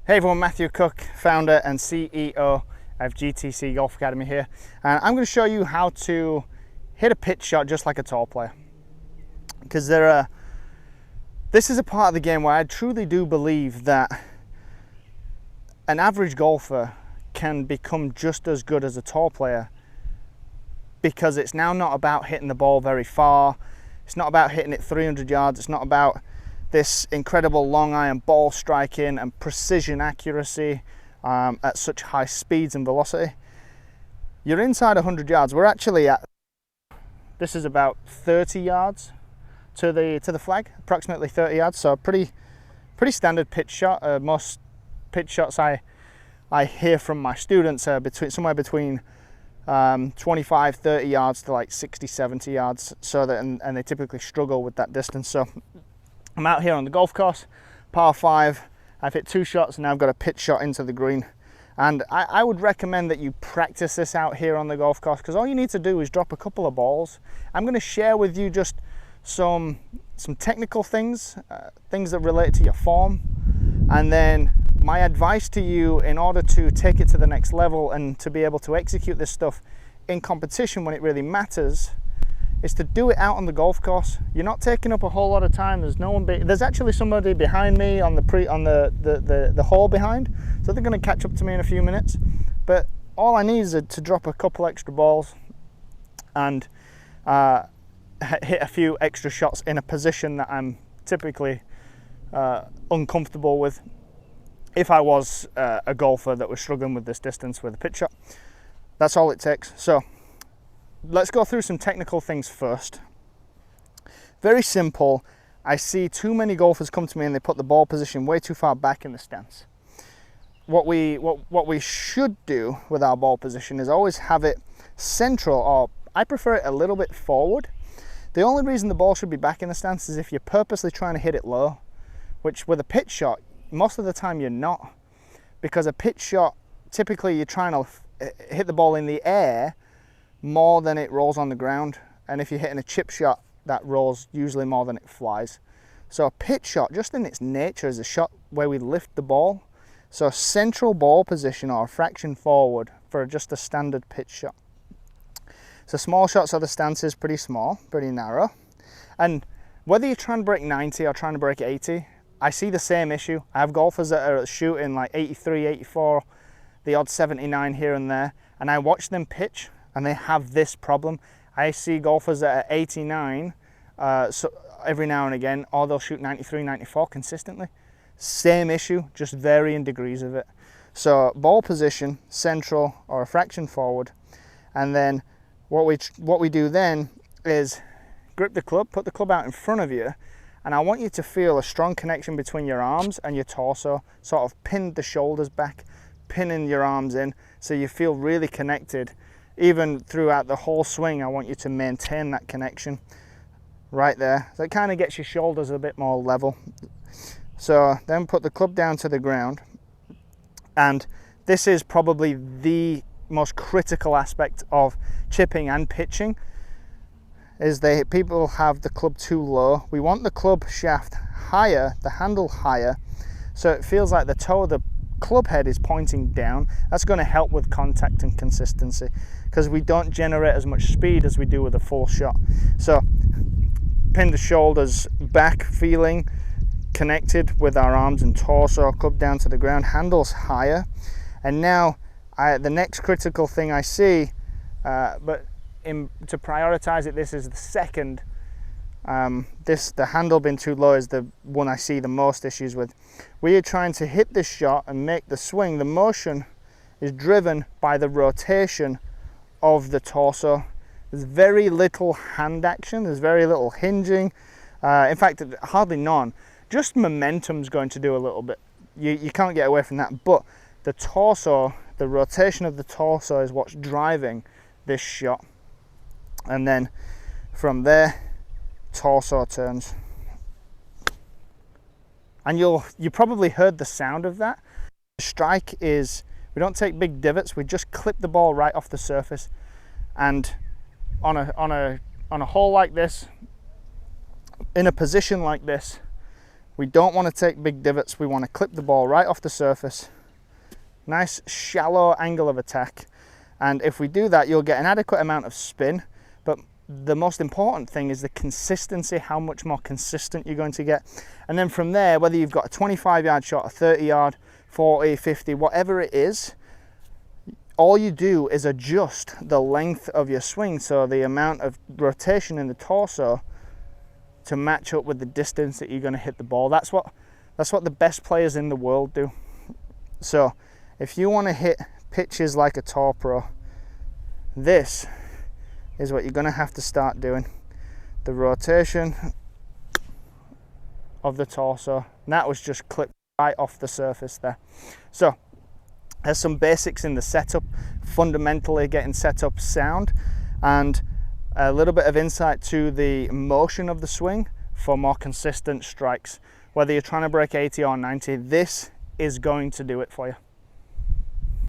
Hey everyone, Matthew Cooke, founder and CEO of GTC Golf Academy here, and I'm going to show you how to hit a pitch shot just like a tall player. Because this is a part of the game where I truly do believe that an average golfer can become just as good as a tall player, because it's now not about hitting the ball very far, it's not about hitting it 300 yards, it's not about this incredible long iron ball striking and precision accuracy at such high speeds and velocity. You're inside 100 yards. We're actually at, this is about 30 yards to the flag, approximately 30 yards. So a pretty standard pitch shot. Most pitch shots I hear from my students are somewhere between 25, 30 yards to like 60, 70 yards. So that and they typically struggle with that distance. So I'm out here on the golf course, par 5. I've hit 2 shots and now I've got a pitch shot into the green. And I would recommend that you practice this out here on the golf course, because all you need to do is drop a couple of balls. I'm going to share with you just some technical things, things that relate to your form, and then my advice to you in order to take it to the next level and to be able to execute this stuff in competition when it really matters is to do it out on the golf course. You're not taking up a whole lot of time. There's no one. There's actually somebody behind me on the hole behind, so they're going to catch up to me in a few minutes. But all I need is to drop a couple extra balls and hit a few extra shots in a position that I'm typically uncomfortable with if I was a golfer that was struggling with this distance with a pitch shot. That's all it takes. So let's go through some technical things first. Very simple. I see too many golfers come to me and they put the ball position way too far back in the stance. What we should do with our ball position is always have it central, or I prefer it a little bit forward. The only reason the ball should be back in the stance is if you're purposely trying to hit it low, which with a pitch shot, most of the time you're not. Because a pitch shot, typically you're trying to hit the ball in the air more than it rolls on the ground, and if you're hitting a chip shot, that rolls usually more than it flies. So a pitch shot, just in its nature, is a shot where we lift the ball. So a central ball position or a fraction forward for just a standard pitch shot. So small shots are the stances, pretty small, pretty narrow, and whether you're trying to break 90 or trying to break 80, I see the same issue. I have golfers that are shooting like 83, 84, the odd 79 here and there, and I watch them pitch and they have this problem. I see golfers that are 89 so every now and again, or they'll shoot 93, 94 consistently. Same issue, just varying degrees of it. So ball position, central or a fraction forward, and then what we do then is grip the club, put the club out in front of you, and I want you to feel a strong connection between your arms and your torso, sort of pin the shoulders back, pinning your arms in, so you feel really connected. Even throughout the whole swing, I want you to maintain that connection right there. So it kind of gets your shoulders a bit more level. So then put the club down to the ground. And this is probably the most critical aspect of chipping and pitching, is people have the club too low. We want the club shaft higher, the handle higher, so it feels like the toe of the club head is pointing down. That's going to help with contact and consistency, because we don't generate as much speed as we do with a full shot. So pin the shoulders back, feeling connected with our arms and torso, club down to the ground, handles higher. And now the next critical thing I see, to prioritize it, this is the second. The handle being too low is the one I see the most issues with. We are trying to hit this shot and make the swing. The motion is driven by the rotation of the torso. There's very little hand action, there's very little hinging. In fact, hardly none. Just momentum's going to do a little bit. You can't get away from that, but the torso, the rotation of the torso is what's driving this shot. And then from there, torso turns, and you probably heard the sound of that. The strike is, we don't take big divots, we just clip the ball right off the surface. And on a hole like this, in a position like this, We don't want to take big divots. We want to clip the ball right off the surface. Nice shallow angle of attack. And if we do that, you'll get an adequate amount of spin. But the most important thing is the consistency, how much more consistent you're going to get. And then from there, whether you've got a 25-yard shot, a 30-yard, 40, 50, whatever it is, all you do is adjust the length of your swing, so the amount of rotation in the torso to match up with the distance that you're going to hit the ball. That's what the best players in the world do. So if you want to hit pitches like a tour pro, this is what you're going to have to start doing. The rotation of the torso. And that was just clipped right off the surface there. So there's some basics in the setup, fundamentally getting set up sound, and a little bit of insight to the motion of the swing for more consistent strikes. Whether you're trying to break 80 or 90, this is going to do it for you.